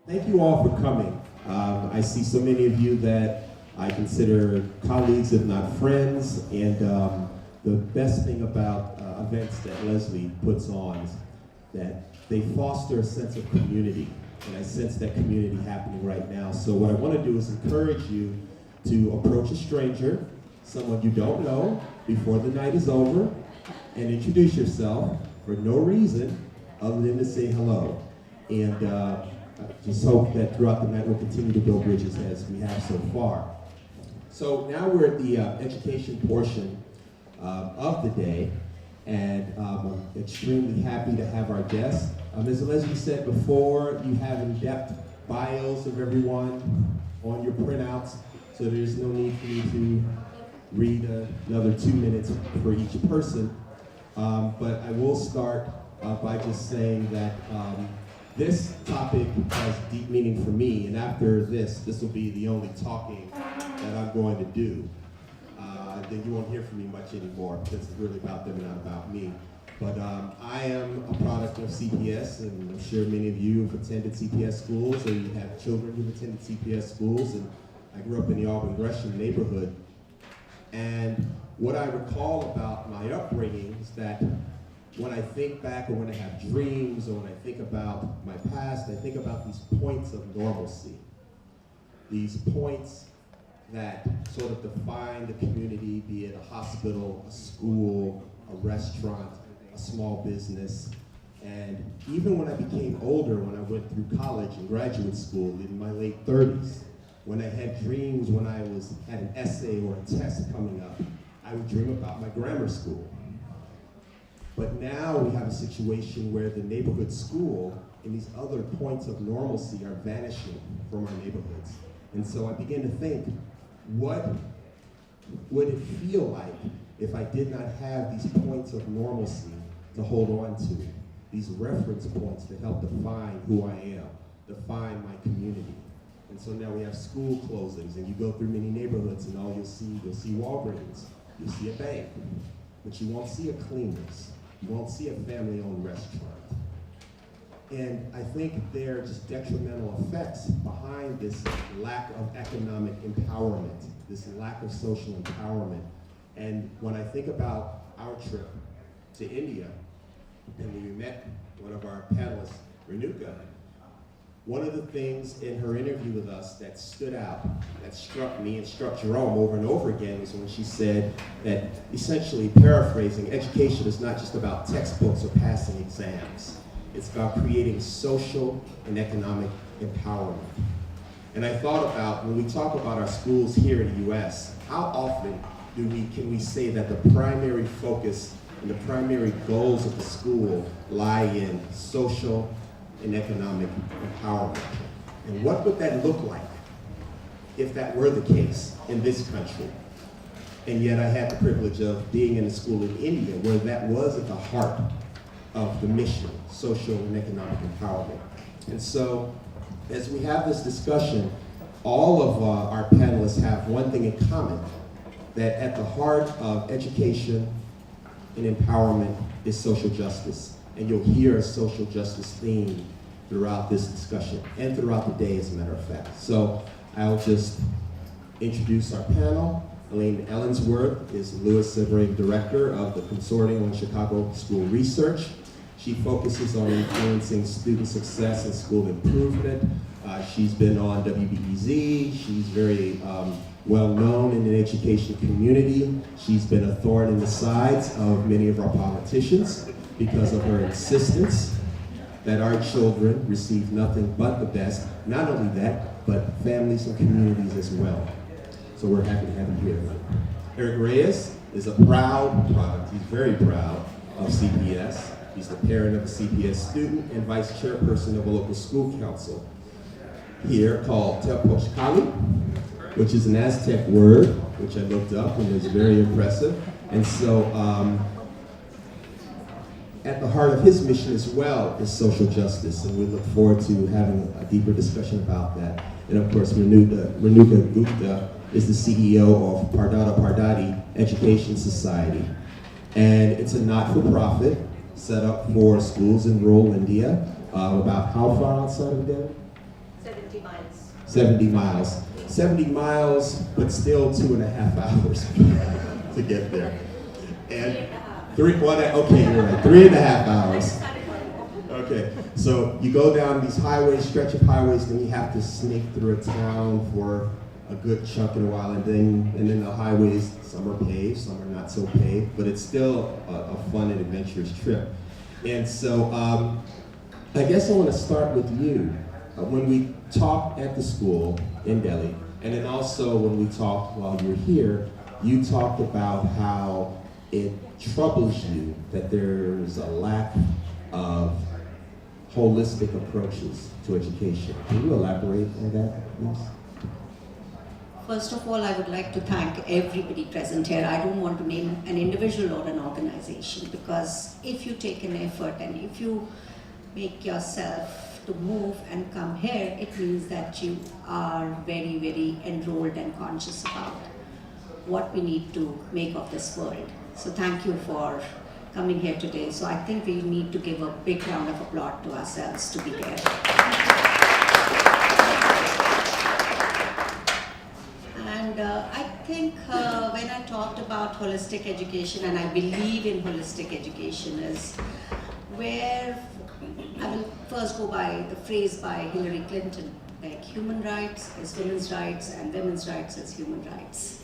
Thank you all for coming. I see so many of you that I consider colleagues, if not friends, and the best thing about events that Leslie puts on is that they foster a sense of community, and I sense that community happening right now. So what I want to do is encourage you to approach a stranger, someone you don't know, before the night is over, and introduce yourself for no reason other than to say hello. And I just hope that throughout the night we'll continue to build bridges as we have so far. So now we're at the education portion of the day, and I'm extremely happy to have our guests. As Leslie said before, you have in-depth bios of everyone on your printouts, so there's no need for me to read another 2 minutes for each person. But I will start by just saying that this topic has deep meaning for me, and after this will be the only talking that I'm going to do. Then you won't hear from me much anymore, because it's really about them and not about me. But I am a product of CPS, and I'm sure many of you have attended CPS schools, or you have children who've attended CPS schools, and I grew up in the Auburn Gresham neighborhood. And what I recall about my upbringing is that when I think back, or when I have dreams, or when I think about my past, I think about these points of normalcy. These points that sort of define the community, be it a hospital, a school, a restaurant, a small business. And even when I became older, when I went through college and graduate school in my late 30s, when I had dreams, when I had an essay or a test coming up, I would dream about my grammar school. But now we have a situation where the neighborhood school and these other points of normalcy are vanishing from our neighborhoods. And so I begin to think, what would it feel like if I did not have these points of normalcy to hold on to, these reference points to help define who I am, define my community? And so now we have school closings, and you go through many neighborhoods, and all you'll see Walgreens, you'll see a bank, but you won't see a Cleaners, you won't see a family-owned restaurant. And I think there are just detrimental effects behind this lack of economic empowerment, this lack of social empowerment. And when I think about our trip to India, and when we met one of our panelists, Renuka, one of the things in her interview with us that stood out, that struck me and struck Jerome over and over again, was when she said that, essentially paraphrasing, education is not just about textbooks or passing exams. It's about creating social and economic empowerment. And I thought about, when we talk about our schools here in the US, how often can we say that the primary focus and the primary goals of the school lie in social and economic empowerment? And what would that look like if that were the case in this country? And yet I had the privilege of being in a school in India where that was at the heart of the mission, social and economic empowerment. And so, as we have this discussion, all of our panelists have one thing in common, that at the heart of education and empowerment is social justice. And you'll hear a social justice theme throughout this discussion, and throughout the day, as a matter of fact. So, I'll just introduce our panel. Elaine Allensworth is Lewis Sebrave Director of the Consortium on Chicago School Research. She focuses on influencing student success and school improvement. She's been on WBEZ. She's very well known in the education community. She's been a thorn in the sides of many of our politicians because of her insistence that our children receive nothing but the best. Not only that, but families and communities as well. So we're happy to have you here. Eric Reyes is a proud product. He's very proud of CPS. He's the parent of a CPS student and vice chairperson of a local school council here called Tepochcali, which is an Aztec word, which I looked up and is very impressive. And so at the heart of his mission as well is social justice, and we look forward to having a deeper discussion about that. And of course, Renuka Gupta is the CEO of Pardadi Education Society. And it's a not-for-profit set up for schools in rural India. About how far outside of Delhi? 70 miles. 70 miles. 70 miles, but still 2.5 hours to get there. And okay, you're right, 3.5 hours. Okay, so you go down these highways, stretch of highways, then you have to sneak through a town for a good chunk in a while, and then the highways, some are paved, some are not so paved, but it's still a fun and adventurous trip. And so I guess I want to start with you. When we talked at the school in Delhi, and then also when we talked while you were here, you talked about how it troubles you that there's a lack of holistic approaches to education. Can you elaborate on that, please? First of all, I would like to thank everybody present here. I don't want to name an individual or an organization, because if you take an effort and if you make yourself to move and come here, it means that you are very, very enrolled and conscious about what we need to make of this world. So thank you for coming here today. So I think we need to give a big round of applause to ourselves to be here. And I think when I talked about holistic education, and I believe in holistic education, is where I will first go by the phrase by Hillary Clinton, like human rights is women's rights and women's rights is human rights.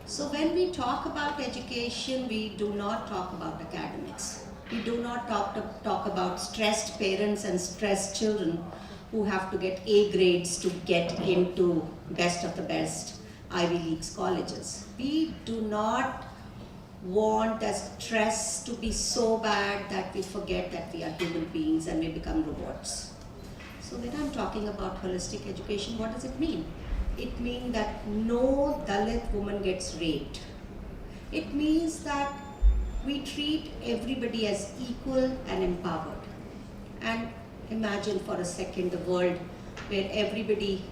So when we talk about education, we do not talk about academics. We do not talk about stressed parents and stressed children who have to get A grades to get into best of the best Ivy League colleges. We do not want the stress to be so bad that we forget that we are human beings and we become robots. So when I'm talking about holistic education, what does it mean? It means that no Dalit woman gets raped. It means that we treat everybody as equal and empowered. And imagine for a second the world where everybody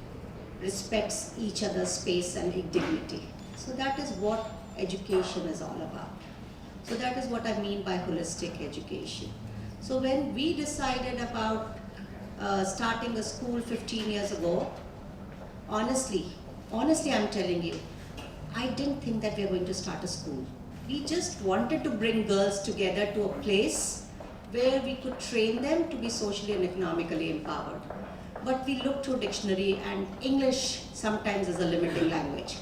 respects each other's space and dignity. So that is what education is all about. So that is what I mean by holistic education. So when we decided about starting a school 15 years ago, honestly I'm telling you, I didn't think that we were going to start a school. We just wanted to bring girls together to a place where we could train them to be socially and economically empowered. But we look through dictionary, and English sometimes is a limiting language.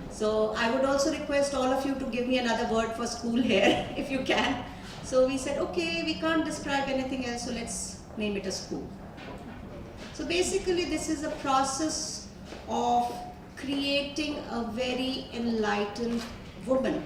So I would also request all of you to give me another word for school here, if you can. So we said, okay, we can't describe anything else, so let's name it a school. So basically this is a process of creating a very enlightened woman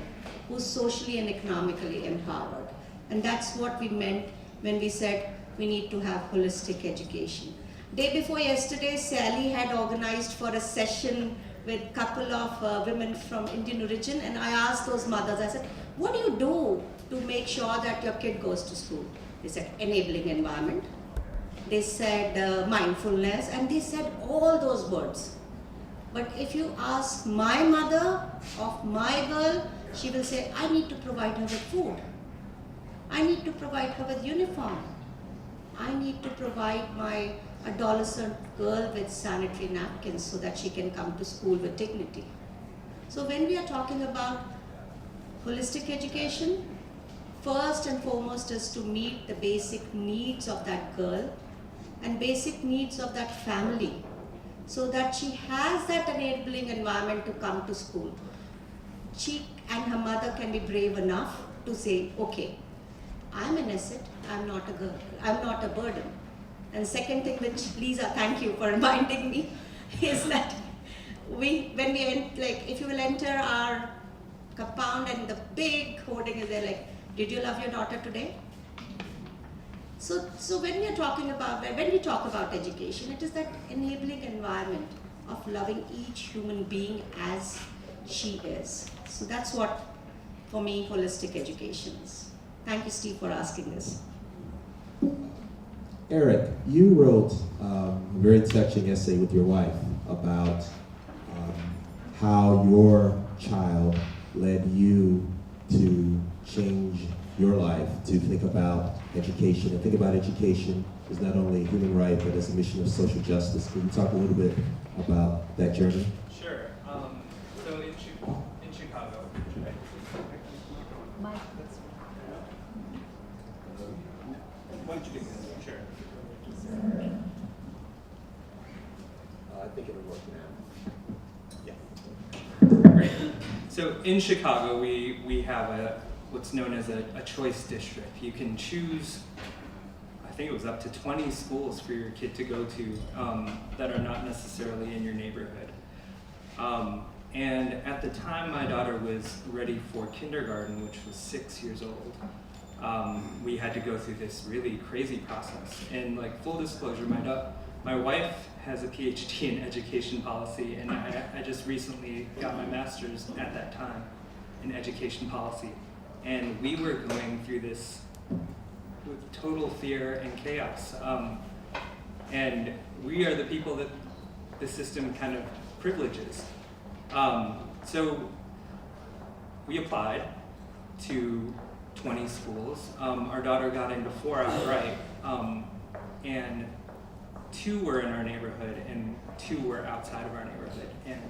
who's socially and economically empowered. And that's what we meant when we said we need to have holistic education. Day before yesterday, Sally had organized for a session with a couple of women from Indian origin, and I asked those mothers, I said, what do you do to make sure that your kid goes to school? They said, enabling environment. They said mindfulness, and they said all those words. But if you ask my mother of my girl, she will say, I need to provide her with food. I need to provide her with uniform. I need to provide my adolescent girl with sanitary napkins so that she can come to school with dignity. So when we are talking about holistic education, first and foremost is to meet the basic needs of that girl and basic needs of that family, so that she has that enabling environment to come to school. She and her mother can be brave enough to say, okay, I'm an asset, I'm not a girl, I'm not a burden. And second thing, which Lisa, thank you for reminding me, is that if you will enter our compound and the big hoarding is there, like, did you love your daughter today? So when we talk about education, it is that enabling environment of loving each human being as she is. So that's what, for me, holistic education is. Thank you, Steve, for asking this. Eric, you wrote a very touching essay with your wife about how your child led you to change your life, to think about education, and think about education is not only a human right, but it's a mission of social justice. Can you talk a little bit about that journey? Sure. So in Chicago, Mike. why don't you do this? Sure. I think it'll work now. Yeah. Great. So in Chicago, we have what's known as a choice district. You can choose, I think it was up to 20 schools for your kid to go to that are not necessarily in your neighborhood. And at the time my daughter was ready for kindergarten, which was 6 years old, we had to go through this really crazy process. And like full disclosure, my wife has a PhD in education policy, and I just recently got my master's at that time in education policy. And we were going through this with total fear and chaos. And we are the people that the system kind of privileges. So we applied to 20 schools. Our daughter got into 4 outright, and 2 were in our neighborhood and 2 were outside of our neighborhood. And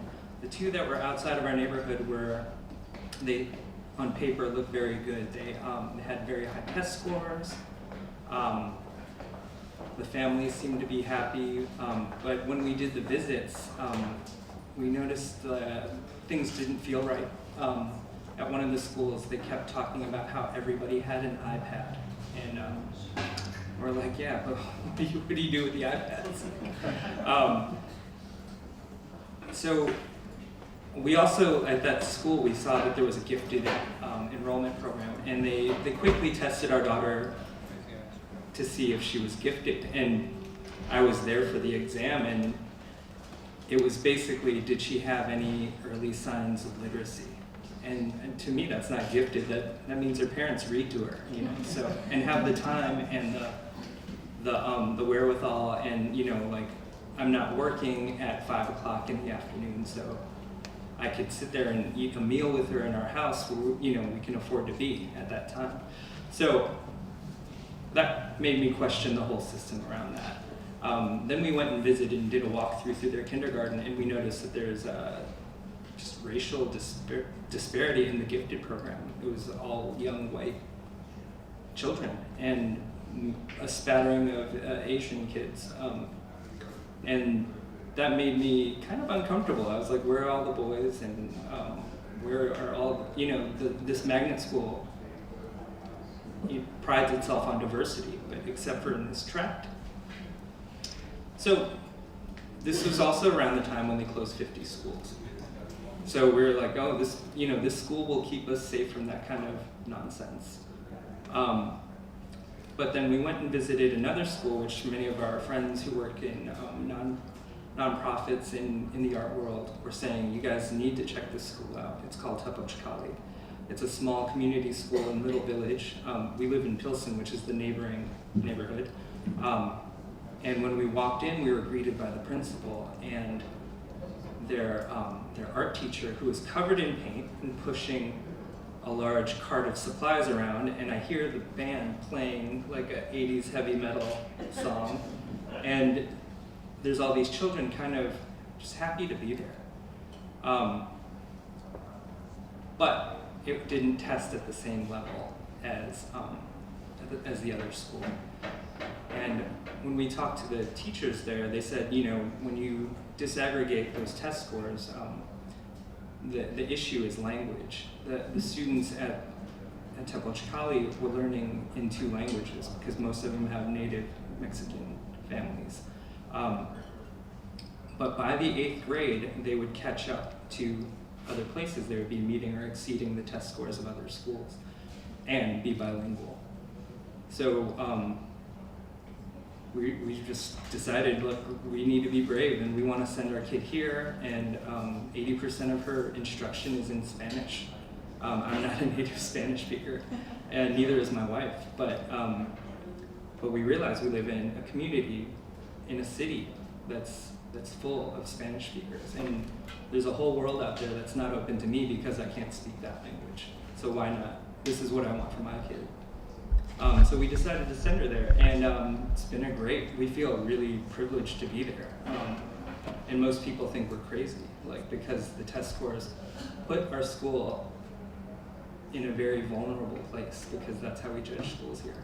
the 2 that were outside of our neighborhood they on paper looked very good. They had very high test scores. The families seemed to be happy, but when we did the visits, we noticed things didn't feel right. At one of the schools, they kept talking about how everybody had an iPad, and we're like, yeah, but what do you do with the iPads? So we also, at that school, we saw that there was a gifted enrollment program, and they quickly tested our daughter to see if she was gifted. And I was there for the exam, and it was basically, did she have any early signs of literacy? And to me, that's not gifted. That means her parents read to her, you know. So, and have the time and the wherewithal, and like I'm not working at 5 o'clock in the afternoon, so I could sit there and eat a meal with her in our house where we can afford to be at that time. So that made me question the whole system around that. Then we went and visited and did a walkthrough through their kindergarten, and we noticed that there's just racial disparity in the gifted program. It was all young white children and a spattering of Asian kids. And that made me kind of uncomfortable. I was like, where are all the boys, and where are all, this magnet school prides itself on diversity, but except for in this tract. So this was also around the time when they closed 50 schools. So we were like, oh, this school will keep us safe from that kind of nonsense. But then we went and visited another school, which many of our friends who work in nonprofits in the art world were saying, you guys need to check this school out. It's called Chicago. It's a small community school in Little Village. We live in Pilsen, which is the neighboring neighborhood. And when we walked in, we were greeted by the principal and their art teacher, who was covered in paint and pushing a large cart of supplies around, and I hear the band playing like a 80s heavy metal song, and there's all these children kind of just happy to be there. But it didn't test at the same level as the other school. And when we talked to the teachers there, they said, when you disaggregate those test scores, the issue is language. The students at Temple Chicali were learning in 2 languages because most of them have native Mexican families. But by the 8th grade, they would catch up to other places. They would be meeting or exceeding the test scores of other schools and be bilingual. So we just decided, look, we need to be brave and we want to send our kid here, and 80% of her instruction is in Spanish. I'm not a native Spanish speaker, and neither is my wife, but we realize we live in a community, in a city that's full of Spanish speakers, and there's a whole world out there that's not open to me because I can't speak that language. So why not? This is what I want for my kid. So we decided to send her there, and it's been we feel really privileged to be there. And most people think we're crazy, like, because the test scores put our school in a very vulnerable place, because that's how we judge schools here.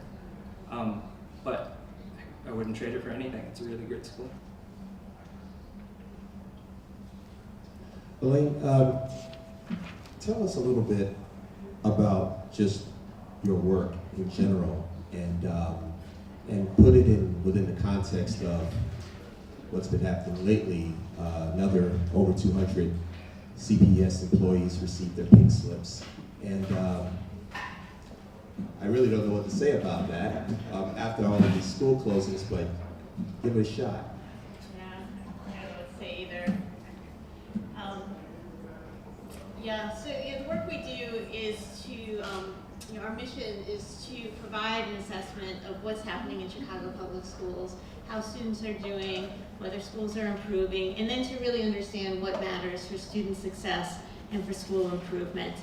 But I wouldn't trade it for anything. It's a really great school. Elaine, tell us a little bit about just your work in general, and put it within the context of what's been happening lately. Another over 200 CPS employees received their pink slips, and I really don't know what to say about that after all of these school closings, but give it a shot. Yeah, I don't know what to say either. The work we do is to, our mission is to provide an assessment of what's happening in Chicago public schools, how students are doing, whether schools are improving, and then to really understand what matters for student success and for school improvement,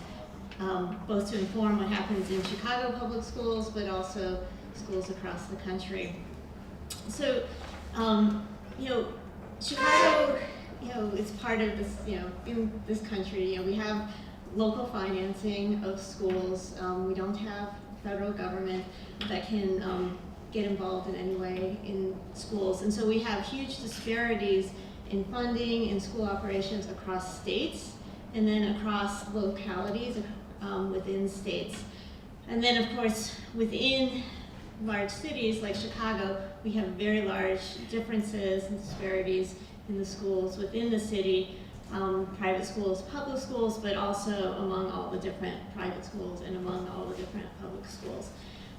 both to inform what happens in Chicago public schools, but also schools across the country. So, Chicago, it's part of this, in this country, we have local financing of schools. We don't have federal government that can get involved in any way in schools. And so we have huge disparities in funding and school operations across states, and then across localities within states. And then, of course, within large cities like Chicago, we have very large differences and disparities in the schools within the city, private schools, public schools, but also among all the different private schools and among all the different public schools.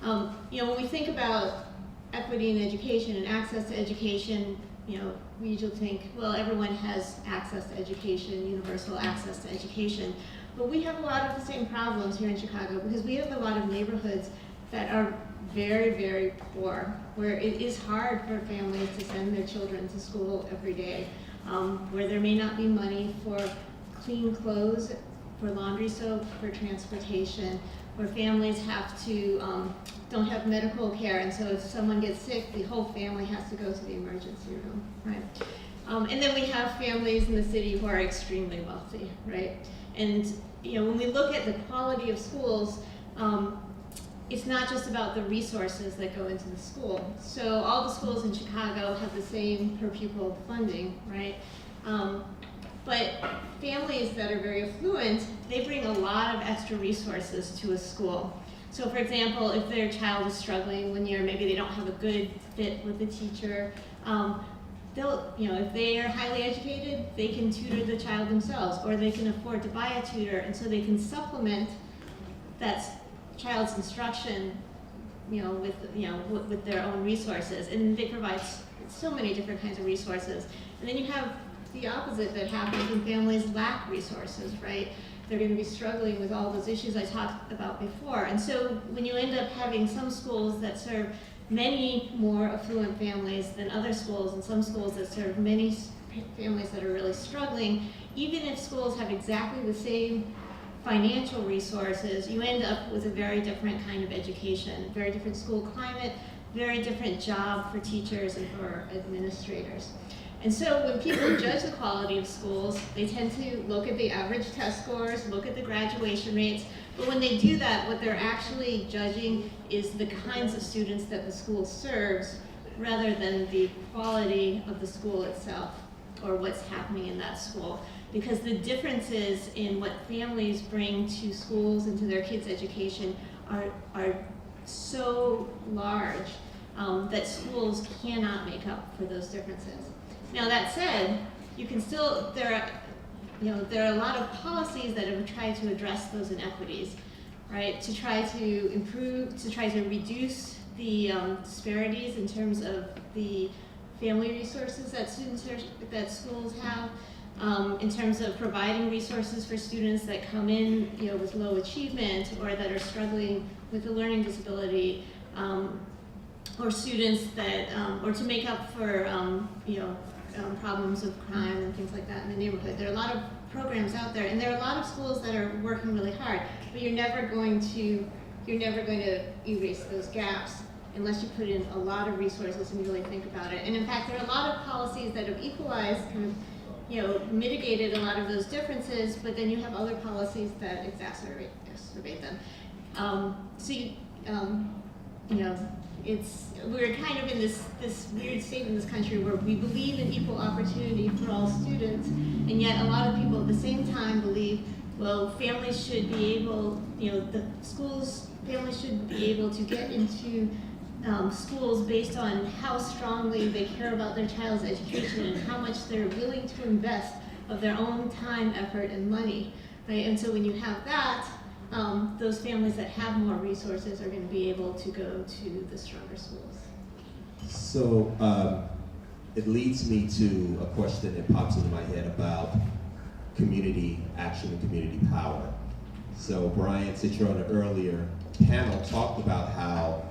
When we think about equity in education and access to education, we usually think, well, everyone has access to education, universal access to education. But we have a lot of the same problems here in Chicago, because we have a lot of neighborhoods that are very, very poor, where it is hard for families to send their children to school every day, where there may not be money for clean clothes, for laundry soap, for transportation, where families have to, don't have medical care, and so if someone gets sick, the whole family has to go to the emergency room, right? And then we have families in the city who are extremely wealthy, right? And when we look at the quality of schools, it's not just about the resources that go into the school. So all the schools in Chicago have the same per pupil funding, right? But families that are very affluent, they bring a lot of extra resources to a school. So for example, if their child is struggling one year, maybe they don't have a good fit with the teacher, if they are highly educated, they can tutor the child themselves, or they can afford to buy a tutor, and so they can supplement that child's instruction, with their own resources, and they provide so many different kinds of resources. And then you have the opposite that happens when families lack resources, right? They're going to be struggling with all those issues I talked about before. And so when you end up having some schools that serve many more affluent families than other schools, and some schools that serve many families that are really struggling, even if schools have exactly the same financial resources, you end up with a very different kind of education, very different school climate, very different job for teachers and for administrators. And so when people judge the quality of schools, they tend to look at the average test scores, look at the graduation rates, but when they do that, what they're actually judging is the kinds of students that the school serves, rather than the quality of the school itself or what's happening in that school. Because the differences in what families bring to schools and to their kids' education are so large that schools cannot make up for those differences. Now that said, you can still, there are a lot of policies that have tried to address those inequities, right? To try to improve, to try to reduce the disparities in terms of the family resources that schools have, in terms of providing resources for students that come in, with low achievement or that are struggling with a learning disability, or students that, or to make up for, problems of crime and things like that in the neighborhood. There are a lot of programs out there, and there are a lot of schools that are working really hard, but you're never going to you're never going to erase those gaps unless you put in a lot of resources and really think about it. And in fact, there are a lot of policies that have equalized, kind of, you know, mitigated a lot of those differences, but then you have other policies that exacerbate them. You know, we're kind of in this weird state in this country where we believe in equal opportunity for all students, and yet a lot of people at the same time believe, well, families should be able, you know, families should be able to get into schools based on how strongly they care about their child's education and how much they're willing to invest of their own time, effort, and money, right? And so when you have that, those families that have more resources are going to be able to go to the stronger schools. So it leads me to a question that pops into my head about community action and community power. So Brian Citron earlier panel talked about how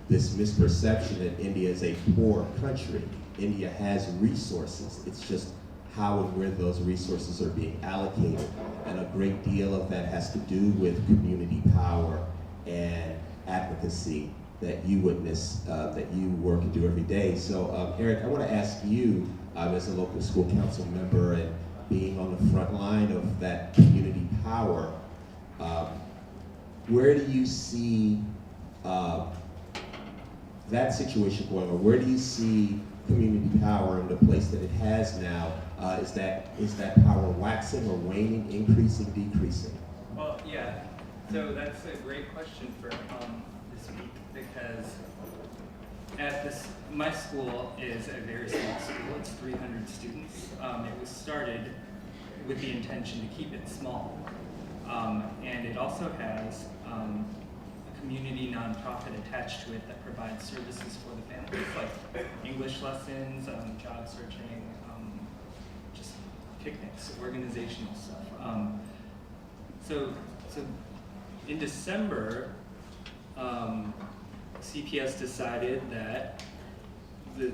this misperception that India is a poor country. India has resources. It's just how and where those resources are being allocated. And a great deal of that has to do with community power and advocacy that you witness, that you work and do every day. So Eric, I want to ask you, as a local school council member and being on the front line of that community power, where do you see that situation going, or where do you see community power in the place that it has now? Is that power waxing or waning, increasing, decreasing? Well, yeah. So that's a great question for this week, because my school is a very small school. It's 300 students. It was started with the intention to keep it small, and it also has a community nonprofit attached to it that provides services for the families, like English lessons, job searching, just picnics, organizational stuff. So in December, CPS decided that the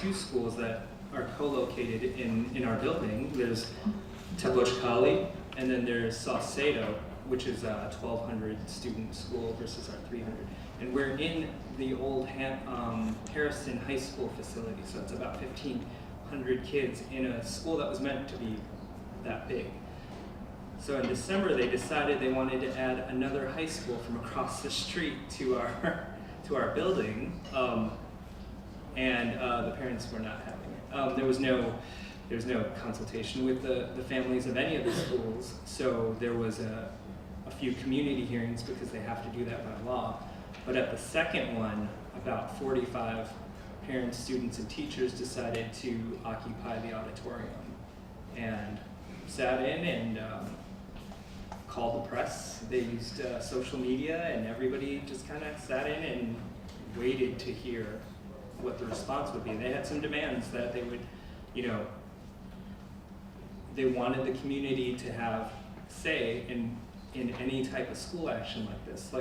two schools that are co-located in our building, there's Tabochkali, and then there's Saucedo, which is a 1,200 student school versus our 300. And we're in the old Harrison High School facility, so it's about 1,500 kids in a school that was meant to be that big. So in December, they decided they wanted to add another high school from across the street to our building, and the parents were not having it. There was no consultation with the families of any of the schools, so there was a few community hearings because they have to do that by law. But at the second one, about 45 parents, students, and teachers decided to occupy the auditorium and sat in and called the press. They used social media, and everybody just kind of sat in and waited to hear what the response would be. They had some demands that they would, they wanted the community to have say in any type of school action like this.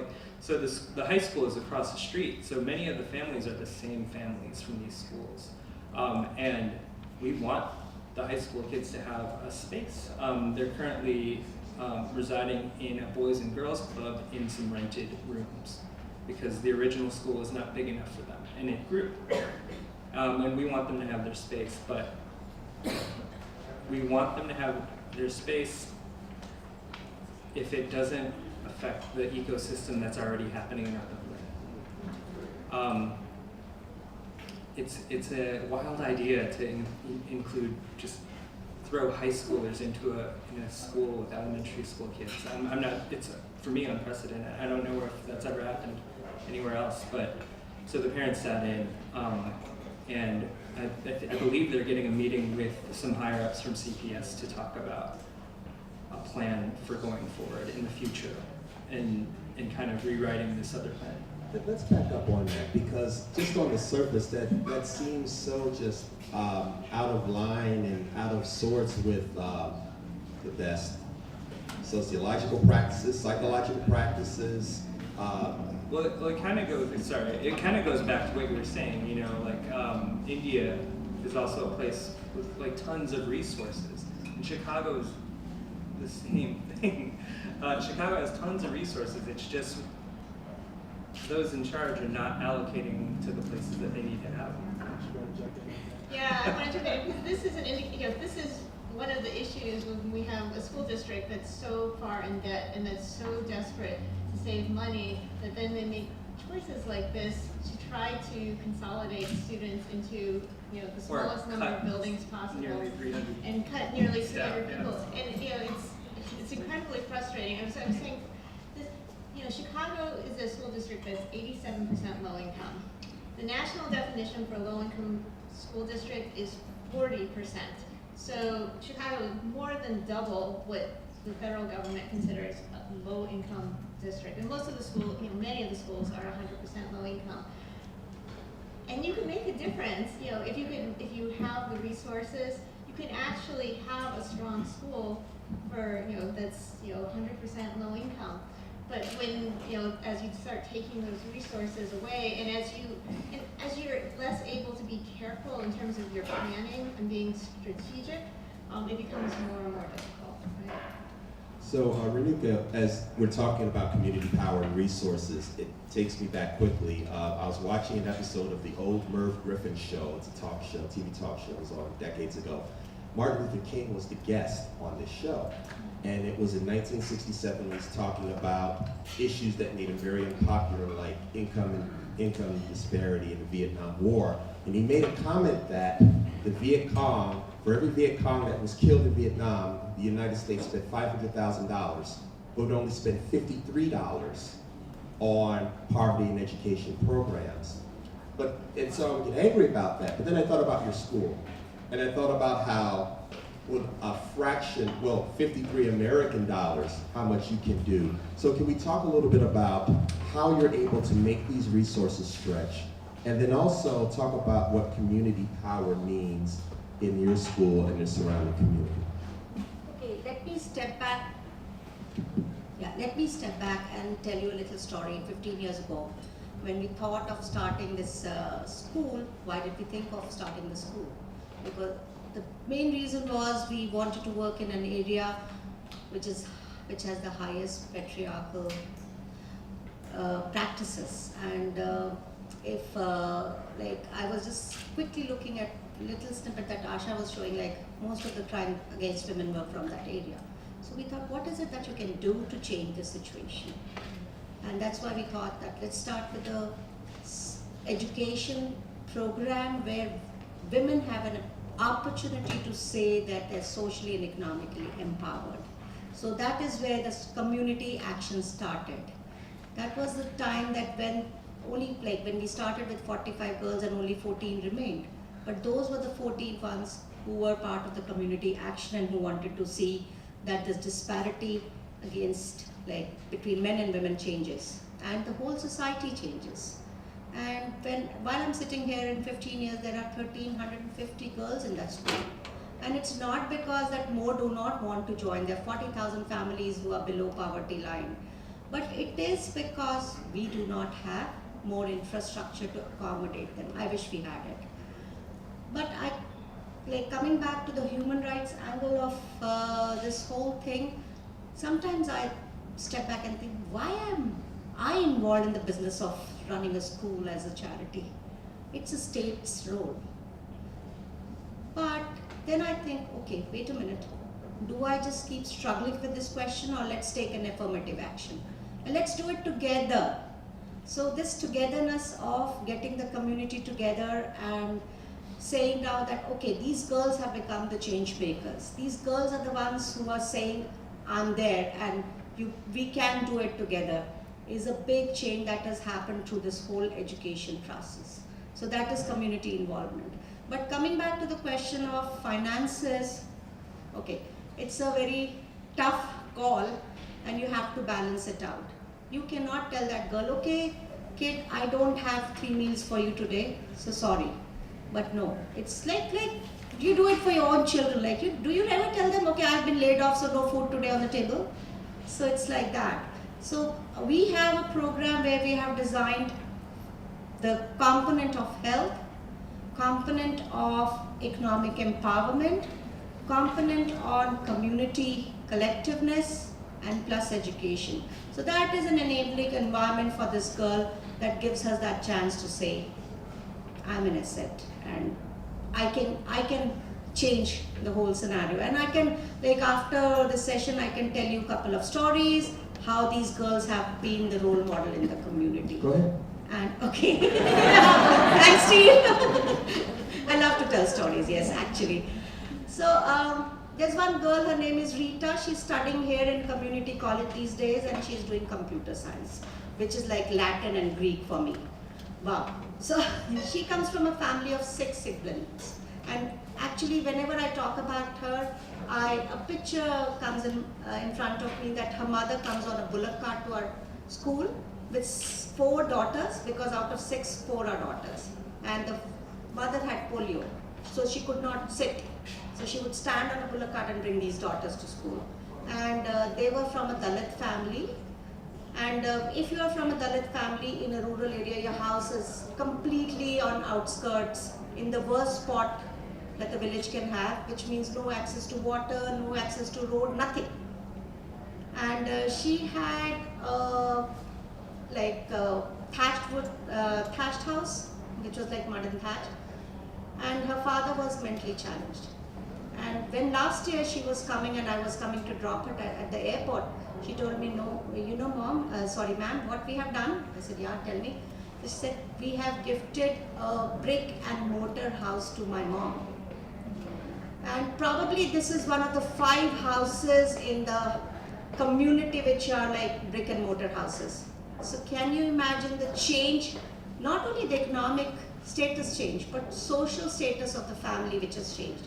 So the high school is across the street, so many of the families are the same families from these schools. And we want the high school kids to have a space. They're currently residing in a Boys and Girls Club in some rented rooms because the original school was not big enough for them, and it grew. And we want them to have their space, but we want them to have their space if it doesn't affect the ecosystem that's already happening in our building. It's a wild idea to include, just throw high schoolers in a school with elementary school kids. It's for me unprecedented. I don't know if that's ever happened anywhere else, but so the parents sat in, and I believe they're getting a meeting with some higher ups from CPS to talk about a plan for going forward in the future and kind of rewriting this other plan. Let's back up on that, because just on the surface, that seems so just out of line and out of sorts with the best sociological practices, psychological practices. Well, it kind of goes back to what you were saying. India is also a place with tons of resources, and Chicago is the same thing. Chicago has tons of resources. It's just those in charge are not allocating to the places that they need to allocate. Yeah, I wanted to make, because this is this is one of the issues when we have a school district that's so far in debt and that's so desperate to save money that then they make choices like this to try to consolidate students into the smallest number of buildings possible Nearly 300. and cut nearly 300 Staff, yeah. people. And it's incredibly frustrating. And so I'm saying this, Chicago is a school district that's 87% low income. The national definition for low income school district is 40%. So Chicago is more than double what the federal government considers a low income district. And most of the schools, many of the schools are 100% low income. And you can make a difference, if you have the resources, you can actually have a strong school for, that's, 100% low income. But when, as you start taking those resources away, and as you're less able to be careful in terms of your planning and being strategic, it becomes more and more difficult, right? So, Renuka, as we're talking about community power and resources, it takes me back quickly. I was watching an episode of the old Merv Griffin show. It's a talk show, TV talk show. It was on decades ago. Martin Luther King was the guest on this show. And it was in 1967 when he was talking about issues that made him very unpopular, like income disparity in the Vietnam War. And he made a comment that the Viet Cong, for every Viet Cong that was killed in Vietnam, the United States spent $500,000, but would only spend $53 on poverty and education programs. And so I would get angry about that. But then I thought about your school. And I thought about how with a fraction, 53 American dollars, how much you can do. So can we talk a little bit about how you're able to make these resources stretch? And then also talk about what community power means in your school and the surrounding community. Okay, let me step back. Yeah, let me step back and tell you a little story. 15 years ago, when we thought of starting this school, why did we think of starting the school? Because the main reason was we wanted to work in an area which has the highest patriarchal practices. And I was just quickly looking at a little snippet that Asha was showing, like most of the crime against women were from that area. So we thought, what is it that you can do to change the situation? And that's why we thought that let's start with a education program where women have an opportunity to say that they're socially and economically empowered. So that is where the community action started. That was the time that when we started with 45 girls and only 14 remained. But those were the 14 ones who were part of the community action and who wanted to see that this disparity between men and women changes and the whole society changes. And while I'm sitting here in 15 years, there are 1,350 girls in that school. And it's not because that more do not want to join. There are 40,000 families who are below poverty line. But it is because we do not have more infrastructure to accommodate them. I wish we had it. But coming back to the human rights angle of this whole thing, sometimes I step back and think, why am I involved in the business of running a school as a charity? It's a state's role. But then I think, okay, wait a minute. Do I just keep struggling with this question, or let's take an affirmative action? And let's do it together. So this togetherness of getting the community together and saying now that, okay, these girls have become the change makers. These girls are the ones who are saying, I'm there and we can do it together, is a big change that has happened through this whole education process. So that is community involvement. But coming back to the question of finances, okay, it's a very tough call and you have to balance it out. You cannot tell that girl, okay, kid, I don't have 3 meals for you today, so sorry. But no, it's like you do it for your own children. Do you ever tell them, okay, I've been laid off, so no food today on the table? So it's like that. So we have a program where we have designed the component of health, component of economic empowerment, component on community collectiveness, and plus education. So that is an enabling environment for this girl that gives her that chance to say, I'm an asset, and I can change the whole scenario. And I can, like after the session, I can tell you a couple of stories, how these girls have been the role model in the community. Go ahead. And okay, thanks Steve. I love to tell stories, yes, actually. So there's one girl, her name is Rita. She's studying here in community college these days, and she's doing computer science, which is like Latin and Greek for me. Wow. So she comes from a family of 6 siblings. And actually, whenever I talk about her, a picture comes in front of me that her mother comes on a bullock cart to our school with 4 daughters, because out of 6, 4 are daughters. And the mother had polio, so she could not sit. So she would stand on a bullock cart and bring these daughters to school. And they were from a Dalit family. And if you are from a Dalit family in a rural area, your house is completely on outskirts, in the worst spot that the village can have, which means no access to water, no access to road, nothing. And she had thatched house, which was like mud and thatch. And her father was mentally challenged. And when last year she was coming and I was coming to drop her at the airport, she told me, no, you know mom, sorry ma'am, what we have done? I said, yeah, tell me. She said, we have gifted a brick and mortar house to my mom. And probably this is one of the 5 houses in the community which are like brick and mortar houses. So can you imagine the change, not only the economic status change, but social status of the family which has changed.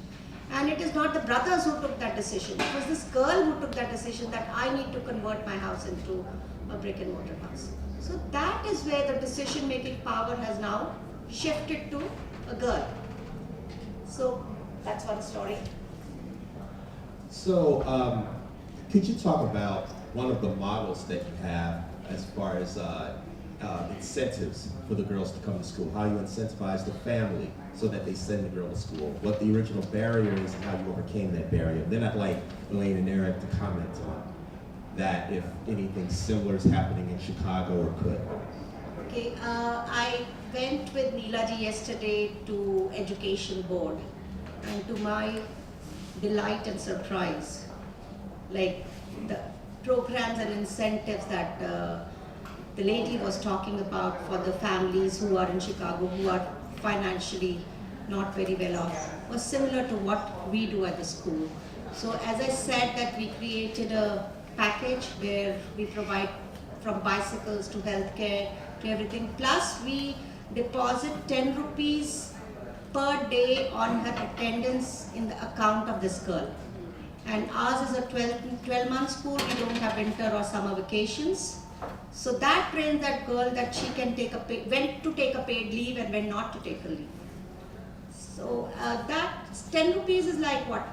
And it is not the brothers who took that decision. It was this girl who took that decision that I need to convert my house into a brick and mortar house. So that is where the decision-making power has now shifted to a girl. So that's one story. So could you talk about one of the models that you have as far as incentives for the girls to come to school, how you incentivize the family so that they send the girl to school, what the original barrier is and how you overcame that barrier. Then I'd like Elaine and Eric to comment on that, if anything similar is happening in Chicago or could. Okay, I went with Neelaji yesterday to Education Board, and to my delight and surprise, like the programs and incentives that the lady was talking about for the families who are in Chicago, who are financially not very well off, was similar to what we do at the school. So as I said, that we created a package where we provide from bicycles to healthcare to everything, plus we deposit 10 rupees per day on her attendance in the account of this girl. And ours is a 12-month school. We don't have winter or summer vacations. So that trains that girl that she can take when to take a paid leave and when not to take a leave. So that 10 rupees is like what,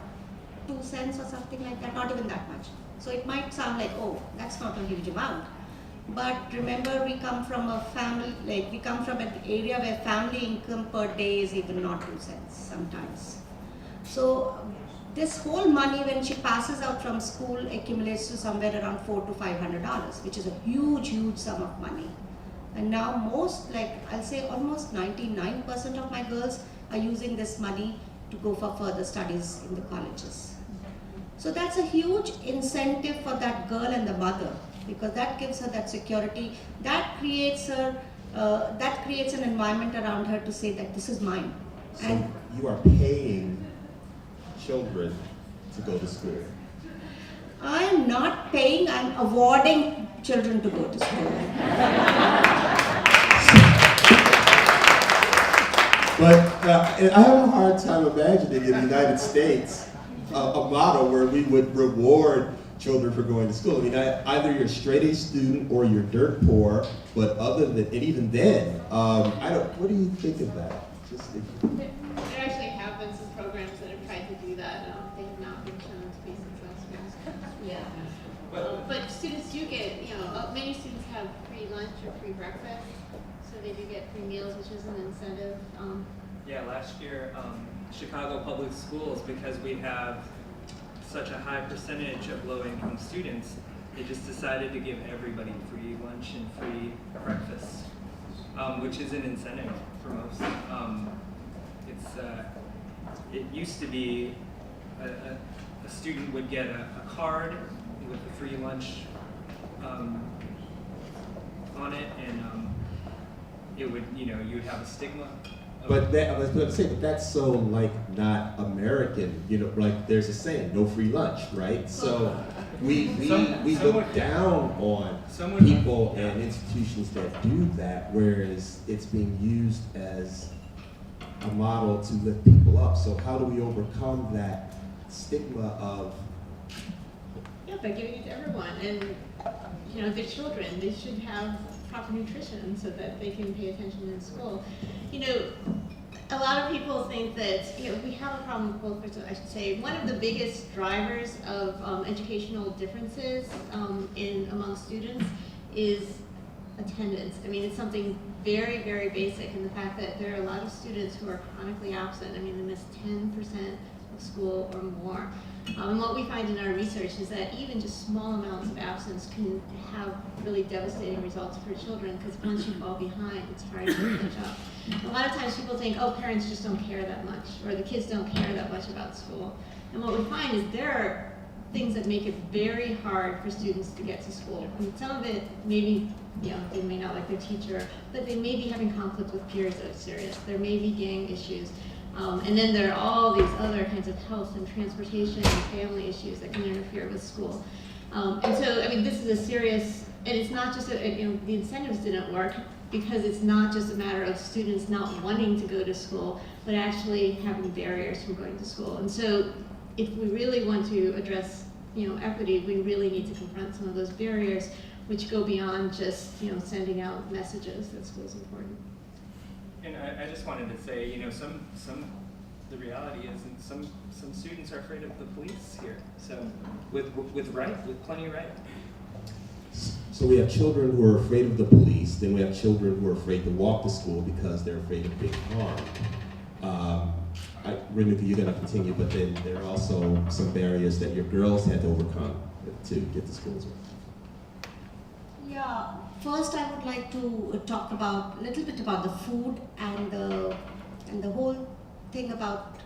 2 cents or something like that, not even that much. So it might sound like, oh, that's not a huge amount. But remember, we come from a family, like we come from an area where family income per day is even not 2 cents sometimes. So this whole money, when she passes out from school, accumulates to somewhere around $400 to $500, which is a huge, huge sum of money. And now most, like I'll say almost 99% of my girls are using this money to go for further studies in the colleges. So that's a huge incentive for that girl and the mother, because that gives her that security, that creates her, that creates an environment around her to say that this is mine. So And you are paying children to go to school. I'm not paying, I'm awarding children to go to school. But I have a hard time imagining in the United States a model where we would reward children for going to school. I mean, either you're a straight A student or you're dirt poor, but other than, and even then, what do you think of that? There actually have been some programs that have tried to do that. They have not been shown to be successful. Yeah. But students do get, many students have free lunch or free breakfast, so they do get free meals, which is an incentive. Yeah, last year, Chicago Public Schools, because we have such a high percentage of low-income students, they just decided to give everybody free lunch and free breakfast. which is an incentive for most. It used to be a student would get a card with a free lunch on it, and it would, you would have a stigma. But that, I was going to say, but that's so like not American, like there's a saying, no free lunch, right? So we look down on people and institutions that do that, whereas it's being used as a model to lift people up. So how do we overcome that stigma of? Yeah, by giving it to everyone, and their children, they should have proper nutrition so that they can pay attention in school. A lot of people think that we have a problem with both. I should say one of the biggest drivers of educational differences among students is attendance. I mean, it's something very, very basic, and the fact that there are a lot of students who are chronically absent. I mean, they miss 10% of school or more. And what we find in our research is that even just small amounts of absence can have really devastating results for children, because once you fall behind, it's hard to catch up. A lot of times people think, oh, parents just don't care that much, or the kids don't care that much about school. And what we find is there are things that make it very hard for students to get to school. And some of it, maybe, they may not like their teacher, but they may be having conflict with peers that are serious. There may be gang issues. And then there are all these other kinds of health and transportation and family issues that can interfere with school. And so, I mean, this is a serious, and it's not just, the incentives didn't work because it's not just a matter of students not wanting to go to school, but actually having barriers from going to school. And so if we really want to address, equity, we really need to confront some of those barriers, which go beyond just, sending out messages that school is important. And I just wanted to say, the reality is that some students are afraid of the police here. So with plenty of right. So we have children who are afraid of the police, then we have children who are afraid to walk to school because they're afraid of being harmed. Renuka, you're going to continue, but then there are also some barriers that your girls had to overcome to get to school as well. Yeah, first I would like to talk about a little bit about the food and the whole thing about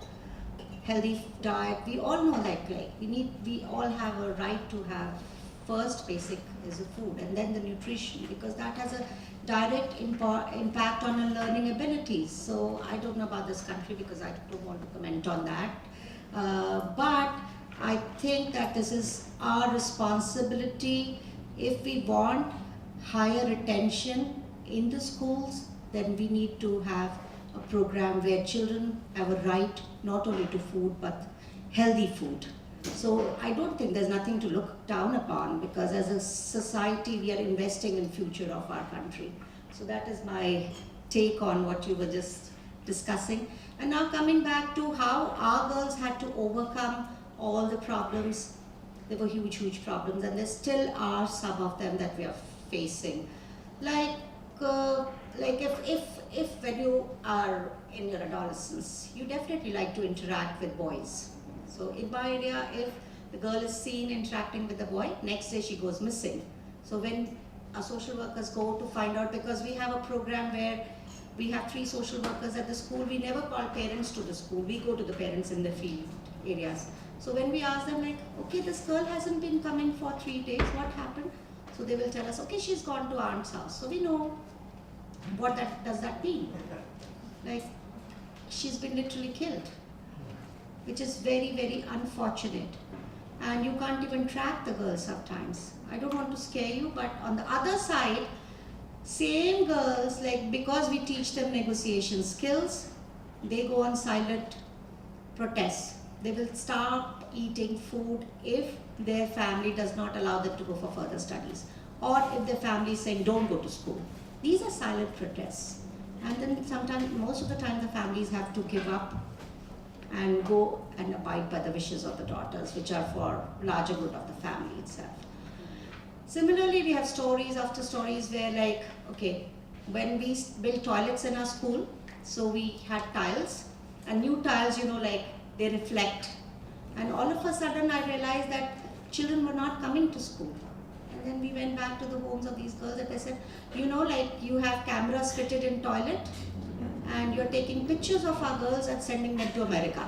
healthy diet. We all know that we all have a right to have first basic is the food and then the nutrition, because that has a direct impact on our learning abilities. So I don't know about this country because I don't want to comment on that. But I think that this is our responsibility. If we want higher attention in the schools, then we need to have a program where children have a right not only to food but healthy food. So I don't think there's nothing to look down upon, because as a society we are investing in future of our country. So that is my take on what you were just discussing. And now coming back to how our girls had to overcome all the problems. There were huge, huge problems, and there still are some of them that we are facing. Like if when you are in your adolescence, you definitely like to interact with boys. So in my area, if the girl is seen interacting with the boy, next day she goes missing. So when our social workers go to find out, because we have a program where we have 3 social workers at the school, we never call parents to the school, we go to the parents in the field areas. So when we ask them like, okay, this girl hasn't been coming for 3 days, what happened? So they will tell us, okay, she's gone to aunt's house. So we know what does that mean. Like, she's been literally killed, which is very, very unfortunate. And you can't even track the girl sometimes. I don't want to scare you, but on the other side, same girls, like because we teach them negotiation skills, they go on silent protests. They will start eating food if their family does not allow them to go for further studies, or if their family is saying don't go to school. These are silent protests. And then sometimes, most of the time, the families have to give up and go and abide by the wishes of the daughters, which are for larger good of the family itself. Similarly, we have stories after stories where, like, okay, when we built toilets in our school, so we had tiles, and new tiles, like they reflect. And all of a sudden I realized that children were not coming to school. And And then we went back to the homes of these girls and I said, you know, like you have cameras fitted in toilet and you're taking pictures of our girls and sending them to America.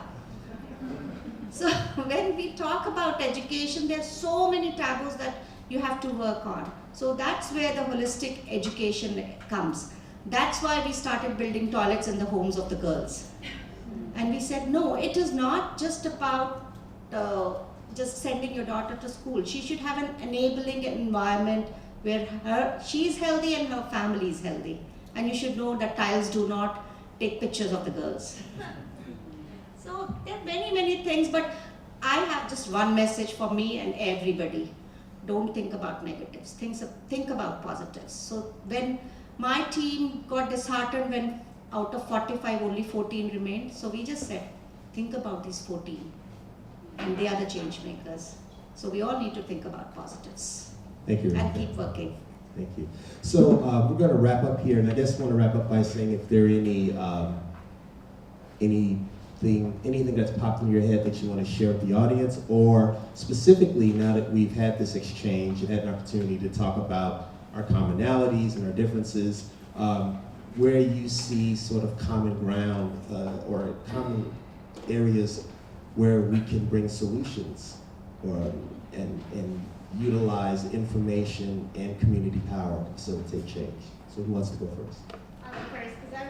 So when we talk about education, there's so many taboos that you have to work on. So that's where the holistic education comes. That's why we started building toilets in the homes of the girls. And we said, no, it is not just about just sending your daughter to school. She should have an enabling environment where she's healthy and her family is healthy. And you should know that tiles do not take pictures of the girls. So there are many, many things, but I have just one message for me and everybody. Don't think about negatives, think about positives. So when my team got disheartened when out of 45 only 14 remained, so we just said, think about these 14. And they are the change makers. So we all need to think about positives. Thank you. And keep working. Thank you. So we're going to wrap up here, and I just want to wrap up by saying if there are anything that's popped in your head that you want to share with the audience, or specifically now that we've had this exchange and had an opportunity to talk about our commonalities and our differences, where you see sort of common ground or common areas where we can bring solutions and utilize information and community power to facilitate change. So who wants to go first? First, because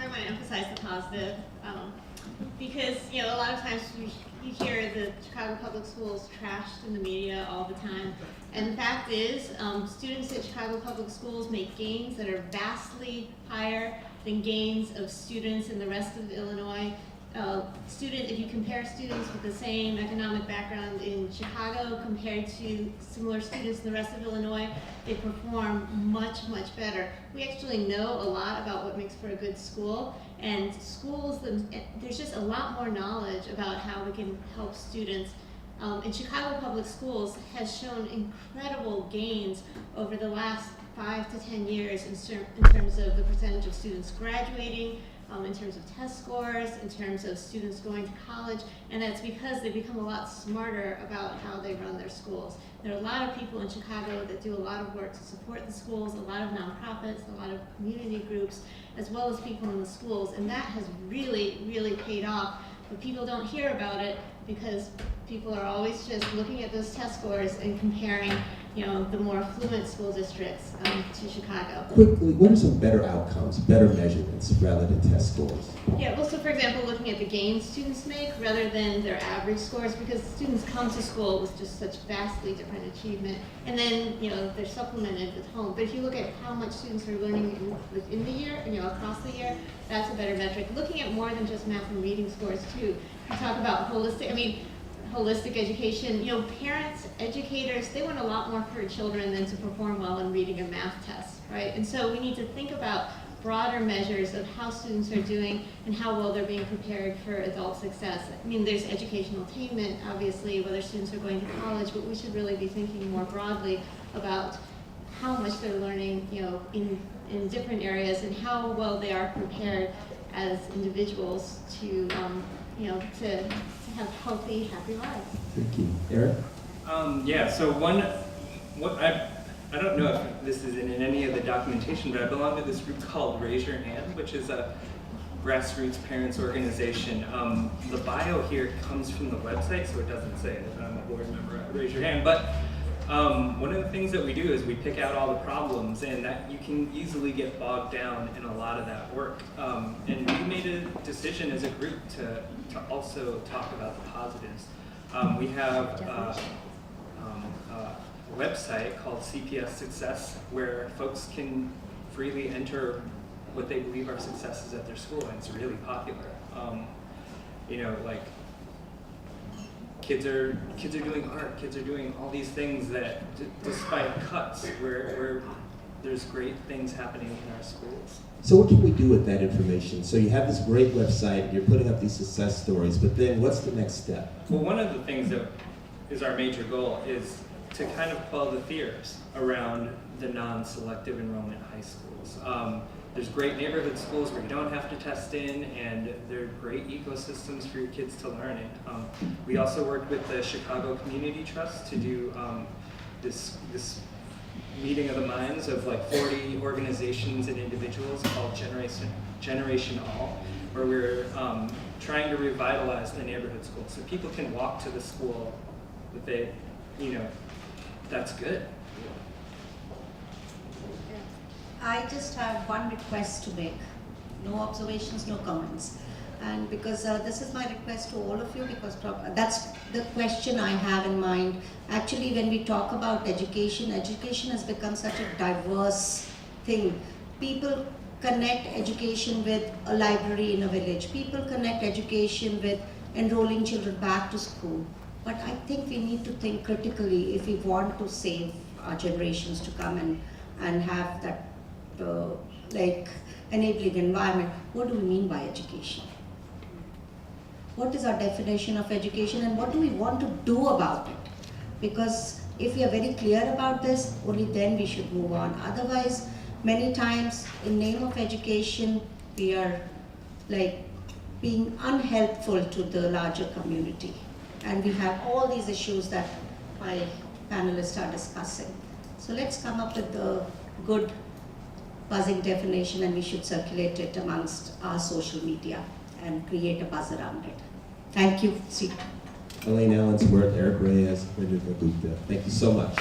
I want to emphasize the positive, because a lot of times you hear the Chicago Public Schools trashed in the media all the time, and the fact is, students at Chicago Public Schools make gains that are vastly higher than gains of students in the rest of Illinois. If you compare students with the same economic background in Chicago compared to similar students in the rest of Illinois, they perform much, much better. We actually know a lot about what makes for a good school, and schools, there's just a lot more knowledge about how we can help students. And Chicago Public Schools has shown incredible gains over the last 5 to 10 years in terms of the percentage of students graduating, in terms of test scores, in terms of students going to college, and that's because they become a lot smarter about how they run their schools. There are a lot of people in Chicago that do a lot of work to support the schools, a lot of nonprofits, a lot of community groups, as well as people in the schools, and that has really, really paid off. But people don't hear about it because people are always just looking at those test scores and comparing the more affluent school districts to Chicago. Quickly, what are some better outcomes, better measurements rather than test scores? Yeah, well, so for example, looking at the gains students make rather than their average scores, because students come to school with just such vastly different achievement, and then they're supplemented at home. But if you look at how much students are learning within the year, across the year, that's a better metric. Looking at more than just math and reading scores too. You talk about holistic education, parents, educators, they want a lot more for children than to perform well in reading a math test, right? And so we need to think about broader measures of how students are doing and how well they're being prepared for adult success. There's educational attainment, obviously, whether students are going to college, but we should really be thinking more broadly about how much they're learning, in different areas and how well they are prepared as individuals to have healthy, happy lives. Thank you. Eric? So I don't know if this is in any of the documentation, but I belong to this group called Raise Your Hand, which is a grassroots parents organization. The bio here comes from the website, so it doesn't say that I'm a board member at Raise Your Hand, but one of the things that we do is we pick out all the problems, and that you can easily get bogged down in a lot of that work. And we made a decision as a group to also talk about the positives. We have a website called CPS Success where folks can freely enter what they believe are successes at their school, and it's really popular. Kids are doing art, kids are doing all these things that, despite cuts, where there's great things happening in our schools. So what can we do with that information? So you have this great website, you're putting up these success stories, but then what's the next step? Well, one of the things that is our major goal is to kind of quell the fears around the non-selective enrollment high schools. There's great neighborhood schools where you don't have to test in, and they're great ecosystems for your kids to learn in. We also worked with the Chicago Community Trust to do this meeting of the minds of like 40 organizations and individuals called Generation All, where we're trying to revitalize the neighborhood school so people can walk to the school that they, that's good. I just have one request to make. No observations, no comments. And because this is my request to all of you, because that's the question I have in mind. Actually, when we talk about education, education has become such a diverse thing. People connect education with a library in a village. People connect education with enrolling children back to school. But I think we need to think critically if we want to save our generations to come and have that enabling environment. What do we mean by education? What is our definition of education, and what do we want to do about it? Because if we are very clear about this, only then we should move on. Otherwise, many times in name of education, we are like being unhelpful to the larger community. And we have all these issues that my panelists are discussing. So let's come up with the good buzzing definition, and we should circulate it amongst our social media and create a buzz around it. Thank you. See. Elaine, Allensworth, Eric Reyes, Renuka, Gupta. Thank you so much.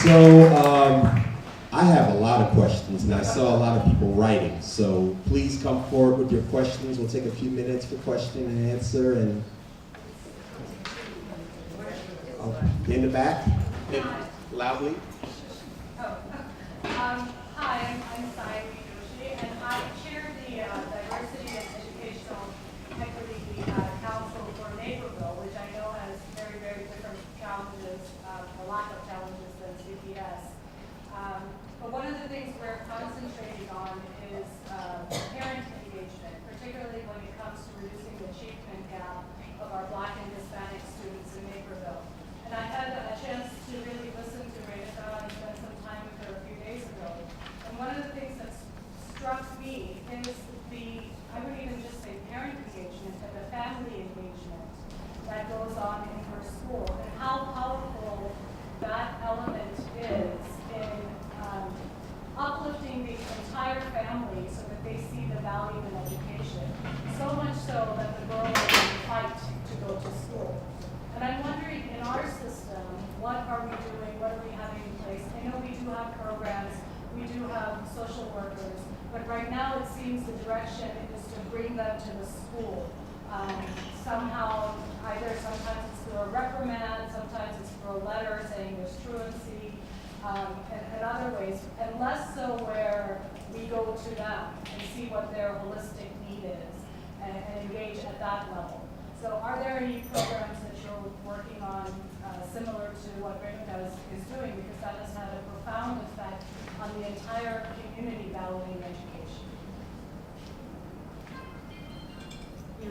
So I have a lot of questions, and I saw a lot of people writing. So please come forward with your questions. We'll take a few minutes for question and answer. And in the back, loudly. Hi, I'm Sai Yoshi, and I chair the Diversity and Educational Equity Council for Naperville, which I know has very, very different challenges, a lot of challenges than CPS. But one of the things we're concentrating on is parent engagement, particularly when it comes to reducing the achievement gap of our Black and Hispanic students in Naperville. And I had a chance to really listen to Renuka and spend some time with her a few days ago. And one of the things that struck me is I would even just say parent engagement and the family engagement that goes on in her school, and how powerful that element is in uplifting the entire family so that they see the value in education. So much so that the girls will fight to go to school. And I'm wondering, in our system, what are we doing? What are we having in place? I know we do have programs, we do have social workers, but right now it seems the direction is to bring them to the school. Somehow, sometimes it's through a reprimand, sometimes it's through a letter saying there's truancy, and other ways, and less so where we go to them and see what their holistic need is and engage at that level. So are there any programs that you're working on similar to what Renuka is doing? Because that has had a profound effect on the entire community valuing education. Yeah.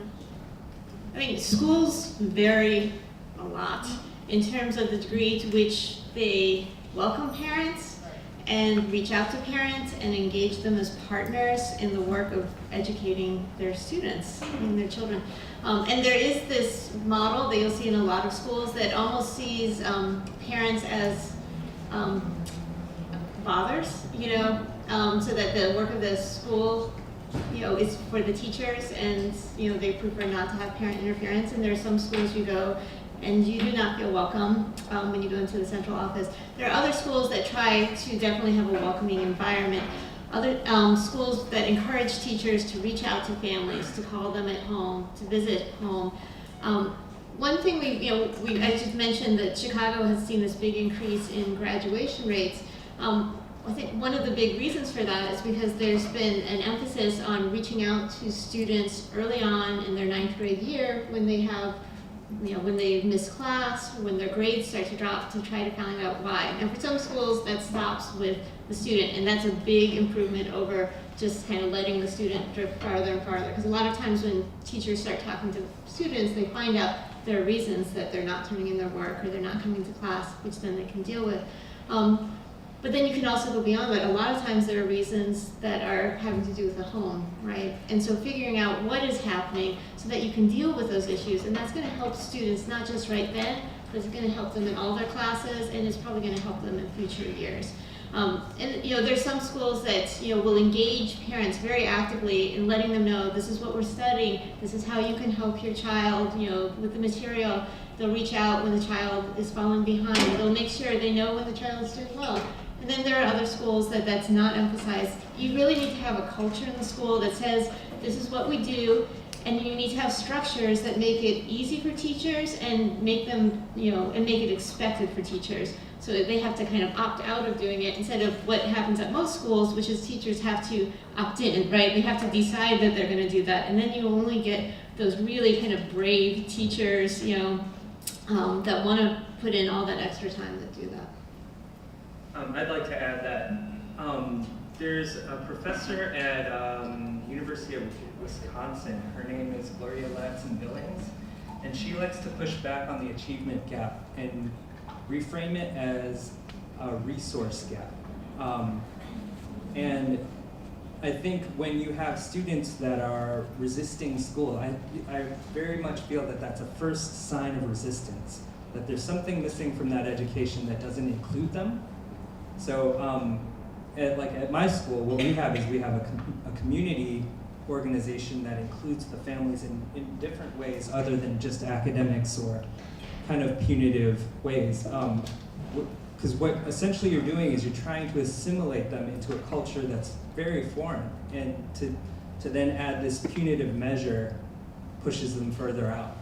I mean, schools vary a lot in terms of the degree to which they welcome parents and reach out to parents and engage them as partners in the work of educating their students and their children. And there is this model that you'll see in a lot of schools that almost sees parents as fathers, so that the work of the school, is for the teachers, and they prefer not to have parent interference. And there are some schools you go and you do not feel welcome when you go into the central office. There are other schools that try to definitely have a welcoming environment. Other schools that encourage teachers to reach out to families, to call them at home, to visit home. One thing I just mentioned that Chicago has seen this big increase in graduation rates. I think one of the big reasons for that is because there's been an emphasis on reaching out to students early on in their 9th grade year when they have, when they miss class, when their grades start to drop, to try to find out why. And for some schools, that stops with the student, and that's a big improvement over just kind of letting the student drift farther and farther. Because a lot of times when teachers start talking to students, they find out there are reasons that they're not turning in their work or they're not coming to class, which then they can deal with. But then you can also go beyond that. A lot of times there are reasons that are having to do with the home, right? And so figuring out what is happening so that you can deal with those issues, and that's going to help students not just right then, but it's going to help them in all their classes, and it's probably going to help them in future years. And there's some schools that will engage parents very actively in letting them know this is what we're studying, this is how you can help your child, with the material. They'll reach out when the child is falling behind. They'll make sure they know when the child is doing well. And then there are other schools that's not emphasized. You really need to have a culture in the school that says this is what we do, and you need to have structures that make it easy for teachers and make them, and make it expected for teachers. So that they have to kind of opt out of doing it instead of what happens at most schools, which is teachers have to opt in, right? They have to decide that they're going to do that, and then you only get those really kind of brave teachers, that want to put in all that extra time that do that. I'd like to add that there's a professor at University of Wisconsin. Her name is Gloria Ladson-Billings, and she likes to push back on the achievement gap and reframe it as a resource gap. And I think when you have students that are resisting school, I very much feel that that's a first sign of resistance, that there's something missing from that education that doesn't include them. So at my school, what we have is we have a community organization that includes the families in different ways other than just academics or kind of punitive ways. Because what essentially you're doing is you're trying to assimilate them into a culture that's very foreign, and to then add this punitive measure pushes them further out.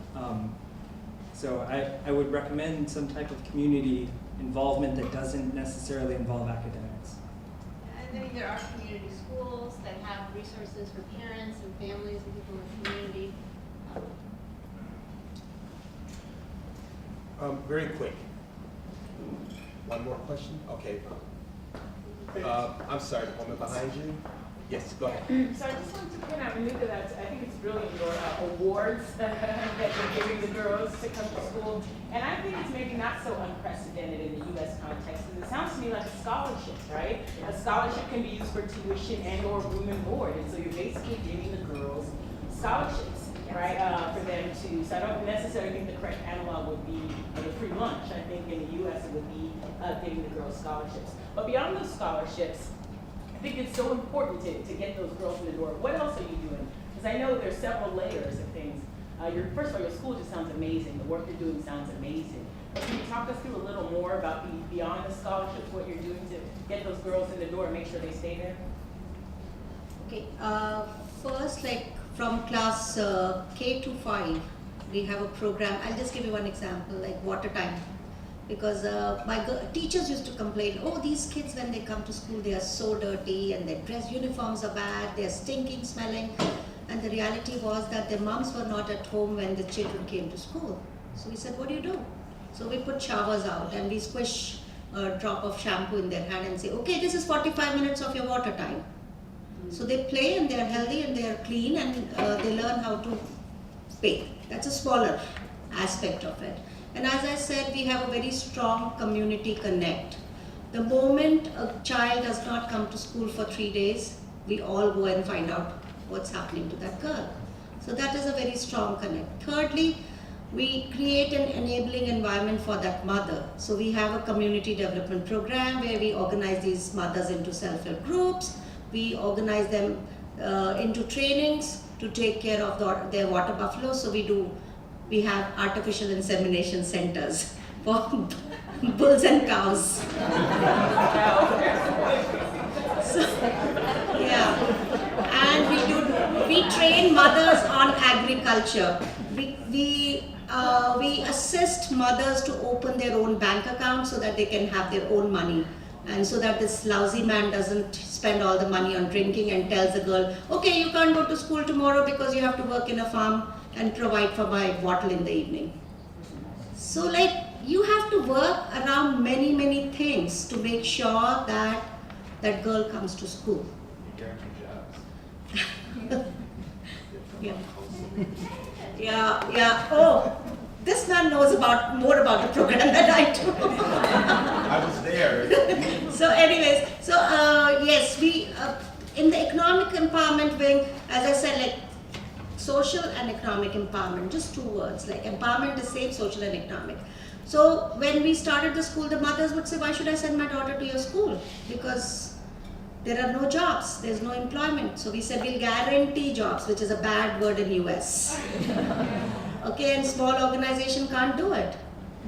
So I would recommend some type of community involvement that doesn't necessarily involve academics. And then there are community schools that have resources for parents and families and people in the community. Very quick. One more question? Okay. I'm sorry, the woman behind you. Yes, go ahead. So I just wanted to point out, Renuka, that I think it's brilliant, your awards that you're giving the girls to come to school. And I think it's maybe not so unprecedented in the U.S. context. And it sounds to me like scholarships, right? A scholarship can be used for tuition and or room and board. And so you're basically giving the girls scholarships, right, for them to, so I don't necessarily think the correct analog would be the free lunch. I think in the U.S. it would be giving the girls scholarships. But beyond those scholarships, I think it's so important to get those girls in the door. What else are you doing? Because I know there's several layers of things. First of all, your school just sounds amazing. The work you're doing sounds amazing. But can you talk us through a little more about beyond the scholarships, what you're doing to get those girls in the door and make sure they stay there? Okay, first, like from class K to 5, we have a program. I'll just give you one example, like water time. Because teachers used to complain, oh, these kids when they come to school, they are so dirty and their dress uniforms are bad, they're stinking, smelling. And the reality was that their moms were not at home when the children came to school. So we said, what do you do? So we put showers out and we squish a drop of shampoo in their hand and say, okay, this is 45 minutes of your water time. So they play and they're healthy and they're clean and they learn how to pay. That's a smaller aspect of it. And as I said, we have a very strong community connect. The moment a child does not come to school for 3 days, we all go and find out what's happening to that girl. So that is a very strong connect. Thirdly, we create an enabling environment for that mother. So we have a community development program where we organize these mothers into self-help groups. We organize them into trainings to take care of their water buffalo. So we have artificial insemination centers for bulls and cows. So, yeah, and we train mothers on agriculture. We assist mothers to open their own bank account so that they can have their own money. And so that this lousy man doesn't spend all the money on drinking and tells the girl, okay, you can't go to school tomorrow because you have to work in a farm and provide for my bottle in the evening. So like you have to work around many, many things to make sure that that girl comes to school. Yeah. Oh, this man knows more about the program than I do. I was there. So anyways, so yes, we, in the economic empowerment wing, as I said, like social and economic empowerment, just two words, like empowerment is same, social and economic. So when we started the school, the mothers would say, why should I send my daughter to your school? Because there are no jobs, there's no employment. So we said, we'll guarantee jobs, which is a bad word in US. Okay, and small organization can't do it.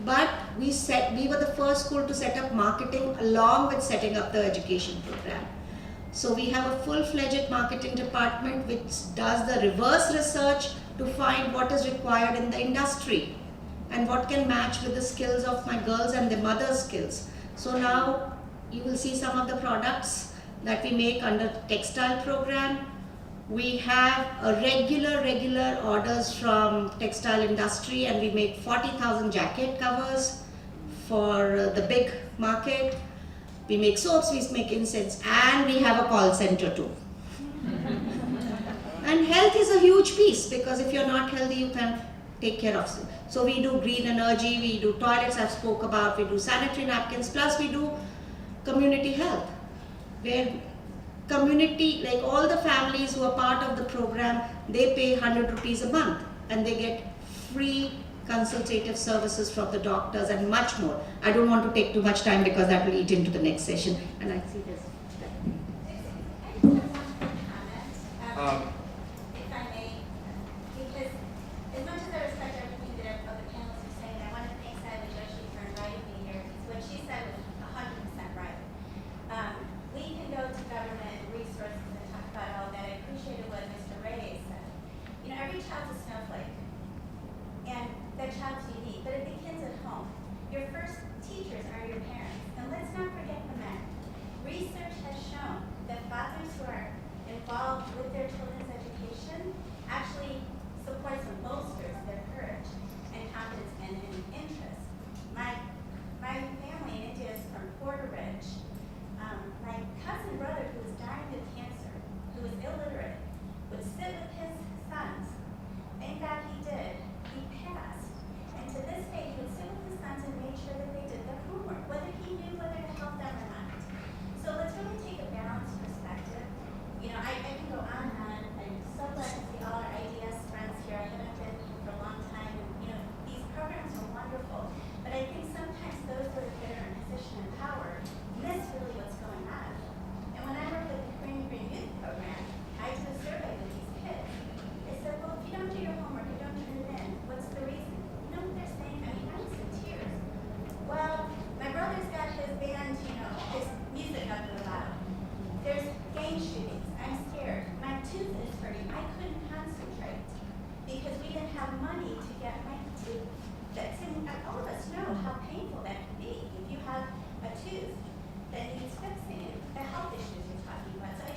But we were the first school to set up marketing along with setting up the education program. So we have a full-fledged marketing department which does the reverse research to find what is required in the industry and what can match with the skills of my girls and their mother's skills. So now you will see some of the products that we make under textile program. We have a regular orders from textile industry, and we make 40,000 jacket covers for the big market. We make soaps, we make incense, and we have a call center too. And health is a huge piece, because if you're not healthy, you can't take care of it. So we do green energy, we do toilets I've spoke about, we do sanitary napkins, plus we do community health, where community, like all the families who are part of the program, they pay 100 rupees a month and they get free consultative services from the doctors and much more. I don't want to take too much time because that will eat into the next session. And I see this. If I may, because as much as I respect everything that other panelists are saying, I want to thank Sally Joshi for inviting me here. What she said was 100% right. We can go to government resources and talk about all that. I appreciated what Mr. Reyes said. You know, every child's a snowflake, and that child's unique, but it begins at home. Your first teachers are your parents, and let's not forget the men. Research has shown that fathers who are involved with their children's education actually supports and bolsters their courage and confidence and interest. My family in India is from Porter Ridge. My cousin brother, who was dying of cancer, who was illiterate, would sit with his sons. In fact, he did. He passed. And to this day, he would sit with his sons and make sure that they did their homework, whether he knew whether to help them or not. So let's really take a balanced perspective. You know, I can go on and on. I'm so glad to see all our IDS friends here. I haven't been here for a long time. And, you know, these programs are wonderful. But I think sometimes those that are in a position of power miss really what's going on. And when I worked at the Korean Youth Program, I did a survey with these kids. They said, well, if you don't do your homework, you don't turn it in, what's the reason? You know what they're saying? I mean, I was in tears. Well, my brother's got his band, you know, his music up in the bottom. There's gang shootings. I'm scared. My tooth is hurting. I couldn't concentrate because we didn't have money to get my tooth fixed. And all of us know how painful that can be if you have a tooth that needs fixing, the health issues you're talking about. So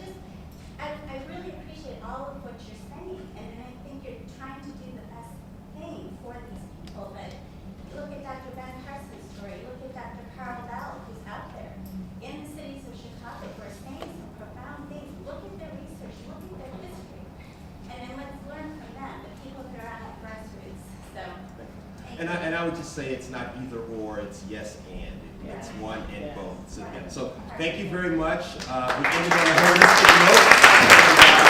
I really appreciate all of what you're saying, and I think you're trying to do the best thing for these people. But look at Dr. Ben Carson's story. Look at Dr. Carl Bell, who's out there in the cities of Chicago, who are saying some profound things. Look at their research. Look at their history. And then let's learn from them, the people that are on the grassroots. So, And I would just say it's not either or, it's yes and. It's one and both. So thank you very much. We ended on a holistic note.